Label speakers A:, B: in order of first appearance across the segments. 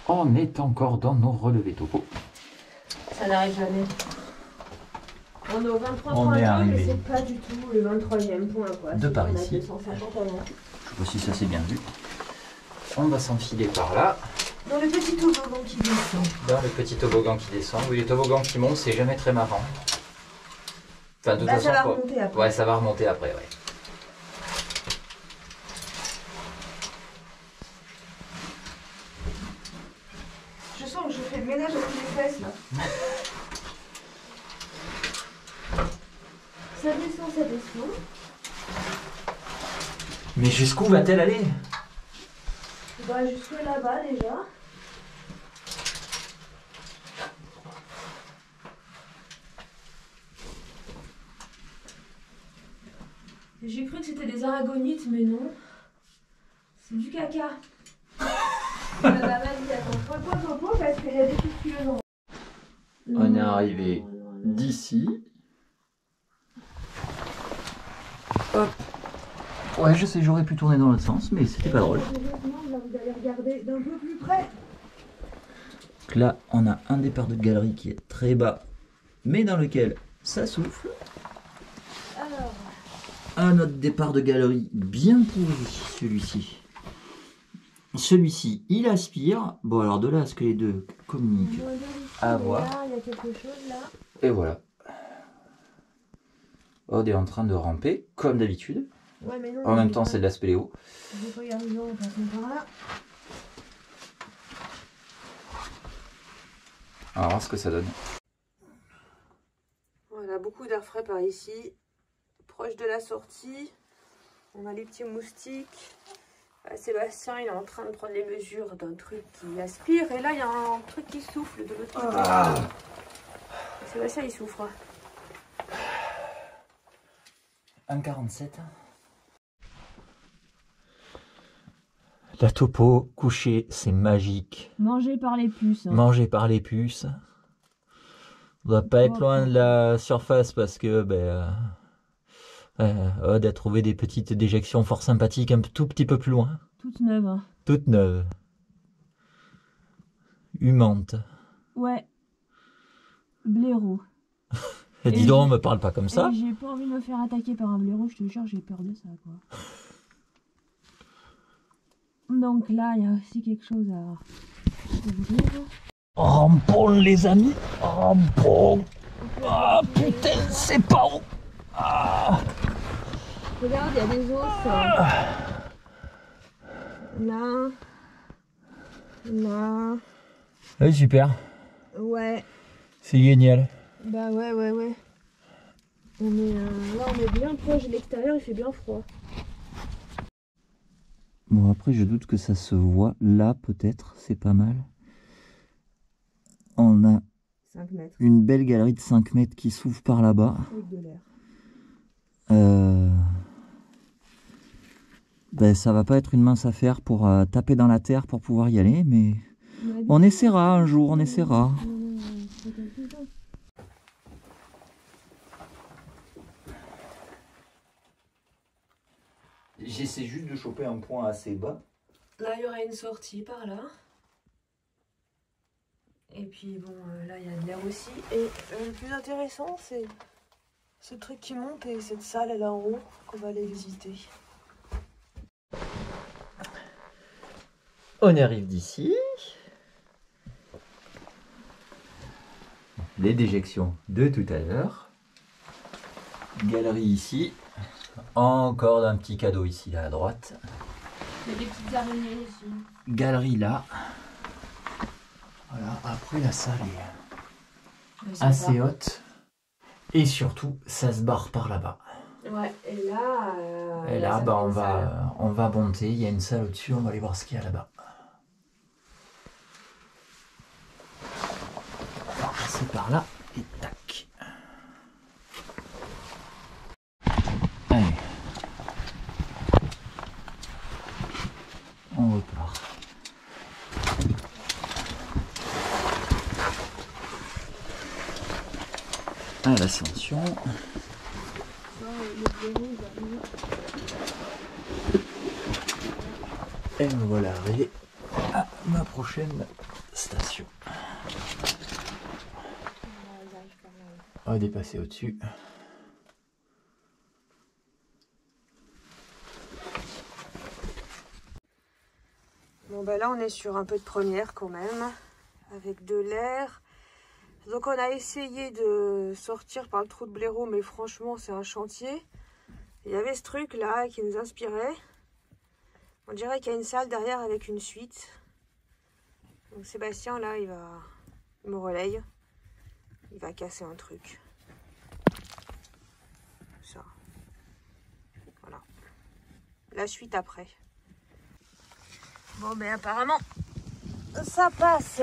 A: On est encore dans nos relevés topo.
B: Ça n'arrive jamais. On est au 23
A: On
B: points
A: est
B: 2,
A: arrivé.
B: mais c'est pas du tout le 23e point, quoi.
A: De par
B: On a
A: ici.
B: 250 avant.
A: Je sais pas si ça s'est bien vu. On va s'enfiler par là.
B: Dans le petit toboggan qui descend.
A: Dans le petit toboggan qui descend. Oui, les toboggans qui montent, c'est jamais très marrant. Enfin, de toute façon,
B: ça va
A: quoi.
B: remonter après.
A: Ouais, ça va remonter après, ouais.
B: Je sens que je fais le ménage avec les fesses, là. Ça descend, ça descend.
A: Mais jusqu'où va-t-elle aller?
B: Bah, jusque là-bas, déjà. J'ai cru que c'était des aragonites, mais non. C'est du caca. Bah, vas-y, attends. Point, parce qu'il y a des fistuleuses en...
A: On est arrivé d'ici. Hop. Ouais, je sais, j'aurais pu tourner dans l'autre sens, mais c'était pas drôle.
B: Vous allez regarder d'un peu plus près.
A: Donc là, on a un départ de galerie qui est très bas, mais dans lequel ça souffle.
B: Alors...
A: Un autre départ de galerie bien pourri, celui-ci. Celui-ci, il aspire. Bon, alors de là à ce que les deux communiquent, à voir.
B: Là, il y a quelque chose, là.
A: Et voilà. Aude est en train de ramper, comme d'habitude.
B: Ouais, mais non,
A: En même temps, c'est de la spéléo.
B: Je vais pas y arriver en passant par là.
A: On va voir ce que ça donne.
B: Voilà, beaucoup d'air frais par ici. Proche de la sortie. On a les petits moustiques. Sébastien, il est en train de prendre les mesures d'un truc qui aspire. Et là, il y a un truc qui souffle de l'autre côté.
A: Ah.
B: Sébastien, il souffre.
A: 1,47. La topo couchée, c'est magique.
B: Mangé par les puces. Hein.
A: Mangé par les puces. On doit pas être loin de la surface parce que Aude a trouvé des petites déjections fort sympathiques un tout petit peu plus loin.
B: Toute neuve. Hein.
A: Toutes neuves. Humantes.
B: Ouais. Blaireau.
A: Et dis donc, on me parle pas comme ça.
B: J'ai pas envie de me faire attaquer par un blaireau, je te jure, j'ai peur de ça, quoi. Donc là, il y a aussi quelque chose à ouvrir.
A: Rampons, les amis. Rampons. Ah, putain, c'est pas haut. Ah.
B: Regarde, il y a des os. Là. Là.
A: Ouais, super.
B: Ouais.
A: C'est génial.
B: Bah ouais. On est, là, on est bien proche de l'extérieur, il fait bien froid.
A: Bon, après, je doute que ça se voit. Là, peut-être, c'est pas mal. On a
B: 5 mètres.
A: une belle galerie de 5 mètres qui s'ouvre par là-bas.
B: Avec de l'air.
A: Ben, ça va pas être une mince affaire pour taper dans la terre pour pouvoir y aller, mais on essaiera un jour, on essaiera. J'essaie juste de choper un point assez bas.
B: Là, il y aurait une sortie par là. Et puis bon, là, il y a de l'air aussi. Et le plus intéressant, c'est ce truc qui monte et cette salle là en haut qu'on va aller visiter.
A: On arrive d'ici. Les déjections de tout à l'heure. Galerie ici. Encore un petit cadeau ici, là à droite.
B: Il y a des petites araignées ici.
A: Galerie là. Voilà, après la salle est assez haute. Et surtout, ça se barre par là-bas.
B: Ouais, et là...
A: et là, bah, on va monter. Il y a une salle au-dessus, on va aller voir ce qu'il y a là-bas. On va passer par là et tac. Allez. On repart. À l'ascension. Et me voilà arrivé à ma prochaine station. On va dépasser au-dessus.
B: Bon bah là on est sur un peu de première quand même, avec de l'air. Donc on a essayé de sortir par le trou de blaireau, mais franchement c'est un chantier. Il y avait ce truc là qui nous inspirait. On dirait qu'il y a une salle derrière avec une suite. Donc Sébastien là il me relaye. Il va casser un truc. Ça. Voilà. La suite après. Bon mais apparemment ça passe.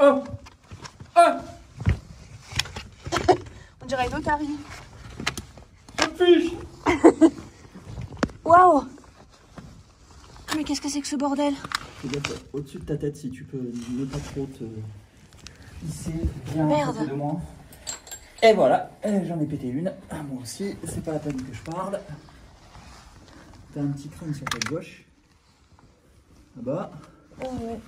A: Oh, oh,
B: On dirait une otarie.
A: je fiche.
B: Waouh! Mais qu'est-ce que c'est que ce bordel?
A: Fais gaffe au-dessus de ta tête si tu peux ne pas trop te hisser bien
B: Merde.
A: à côté de moi. Et voilà, j'en ai pété une. Ah, moi aussi, c'est pas la peine que je parle. T'as un petit crâne sur ta gauche. Là-bas.
B: Oh ouais.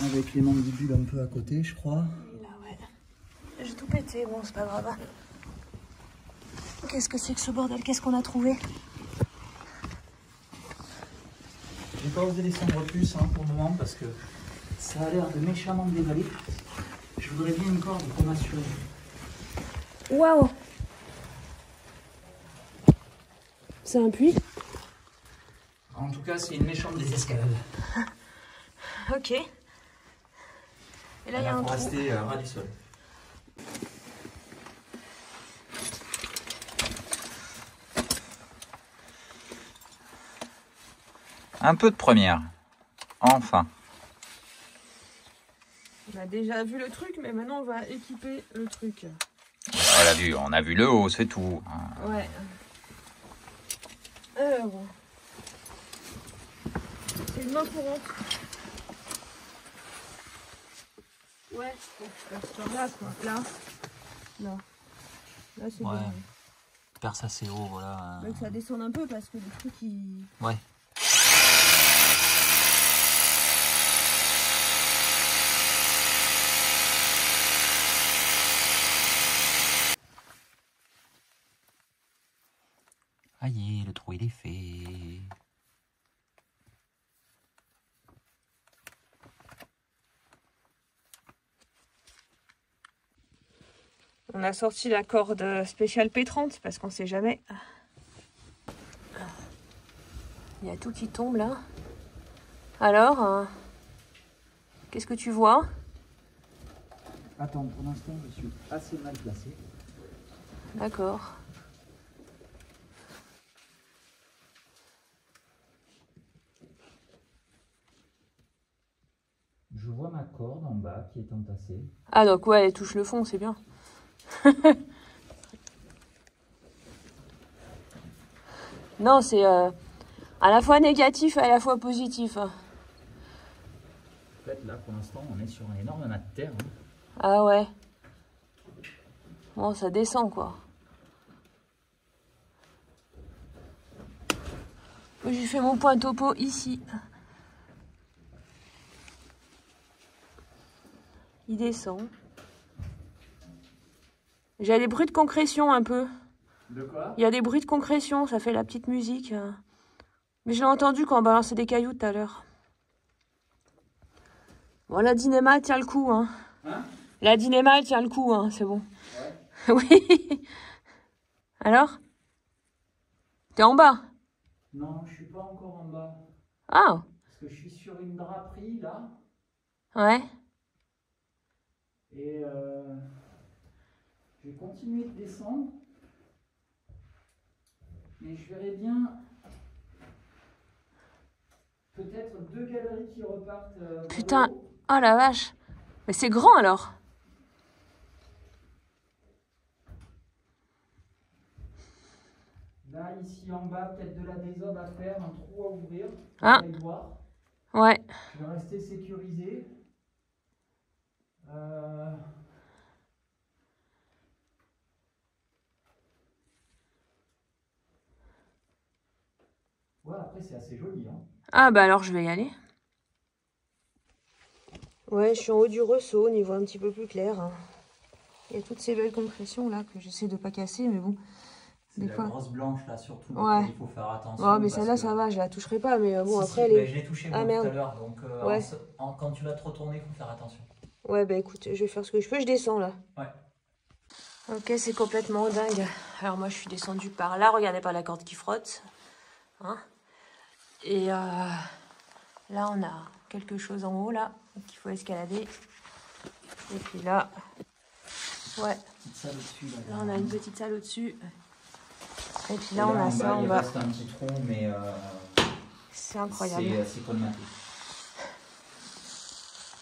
A: Avec les mandibules un peu à côté, je crois.
B: Là ouais. J'ai tout pété, bon c'est pas grave. Qu'est-ce que c'est que ce bordel? Qu'est-ce qu'on a trouvé?
A: J'ai pas osé descendre plus pour le moment parce que ça a l'air de méchamment me dévaler. Je voudrais bien une corde pour m'assurer.
B: Waouh! C'est un puits?
A: En tout cas, c'est une méchante désescalade.
B: Ok. Et là il y a un
A: faut
B: trou.
A: rester ras du sol. Un peu de première. Enfin.
B: On a déjà vu le truc, mais maintenant on va équiper le truc.
A: On a vu le haut, c'est tout.
B: Ouais. Alors. C'est une main courante. Ouais, faut que je passe par là, quoi. Là. Là. Là, c'est
A: Ouais.
B: bien.
A: Perce assez haut, voilà.
B: Faut que ça descende un peu parce que le truc, il...
A: Ouais. Aïe, le trou il est fait.
B: On a sorti la corde spéciale P30 parce qu'on sait jamais. Il y a tout qui tombe là. Alors, qu'est-ce que tu vois?
A: Attends, pour l'instant, je suis assez mal placé.
B: D'accord.
A: Je vois ma corde en bas qui est entassée.
B: Ah donc ouais, elle touche le fond, c'est bien. Non, c'est à la fois négatif et à la fois positif.
A: En fait, là, pour l'instant, on est sur un énorme mat de terre.
B: Ah ouais. Bon, ça descend quoi. J'ai fait mon point topo ici. Il descend. J'ai des bruits de concrétion un peu.
A: De quoi?
B: Il y a des bruits de concrétion, ça fait la petite musique. Mais je l'ai entendu quand on balançait des cailloux tout à l'heure. Bon, la Dynéma tient le coup, hein.
A: Hein?
B: La Dynéma tient le coup, hein, c'est bon.
A: Ouais.
B: Oui. Alors? T'es en bas?
A: Non, je suis pas encore en bas.
B: Ah,
A: Parce que je suis sur une draperie, là.
B: ouais.
A: Et je vais continuer de descendre. Mais je verrai bien peut-être 2 galeries qui repartent.
B: Putain, oh la vache. Mais c'est grand alors.
A: Là, ici en bas, peut-être de la désobe à faire, un trou à ouvrir.
B: Ah.
A: On va y voir.
B: Ouais.
A: Je vais rester sécurisé. vois, après, c'est assez joli. Hein.
B: Ah bah alors je vais y aller. Ouais, je suis en haut du ressaut, on y voit un petit peu plus clair. Hein. Il y a toutes ces belles compressions là que j'essaie de pas casser, mais bon.
A: C'est la grosse blanche là, surtout.
B: Ouais.
A: Il faut faire attention.
B: Ouais, mais celle-là, ça va, je la toucherai pas. Mais bon,
A: si,
B: après,
A: si,
B: elle est.
A: Je l'ai touchée tout à l'heure, donc
B: ouais.
A: quand tu vas te retourner, il faut faire attention.
B: Ouais, bah écoute, je vais faire ce que je peux, je descends là.
A: Ouais.
B: Ok, c'est complètement dingue. Alors moi, je suis descendue par là, regardez pas la corde qui frotte. Hein. Et là, on a quelque chose en haut là, qu'il faut escalader. Et puis là, ouais.
A: Petite salle au-dessus.
B: Là, on a une petite salle au-dessus. Et puis là, on a ça en bas.
A: Il reste un petit trou, mais
B: c'est incroyable.
A: C'est colmaté.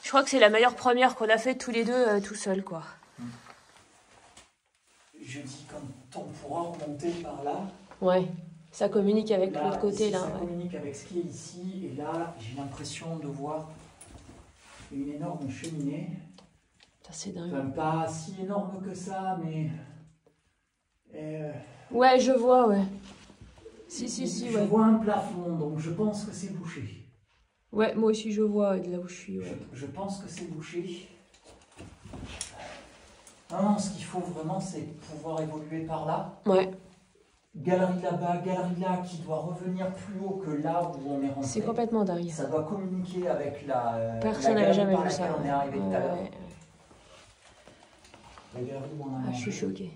B: Je crois que c'est la meilleure première qu'on a fait tous les deux tout seuls, quoi.
A: Je dis quand on pourra remonter par là.
B: Ouais, ça communique avec
A: là,
B: l'autre côté là.
A: Ça communique avec ce qui est ici. Et là, j'ai l'impression de voir une énorme cheminée.
B: C'est dingue.
A: Enfin, pas si énorme que ça, mais.
B: Ouais, je vois, ouais. Si,
A: je vois un plafond, donc je pense que c'est bouché.
B: Ouais, moi aussi je vois de là où je suis. Ouais.
A: Je pense que c'est bouché. Non, ce qu'il faut vraiment, c'est pouvoir évoluer par là.
B: Ouais.
A: Galerie là-bas, galerie là, qui doit revenir plus haut que là où on est rentré.
B: C'est complètement dingue.
A: Ça doit communiquer avec la.
B: Personne n'avait jamais vu ça.
A: On est arrivé tout à l'heure. La galerie où on a
B: je suis choquée.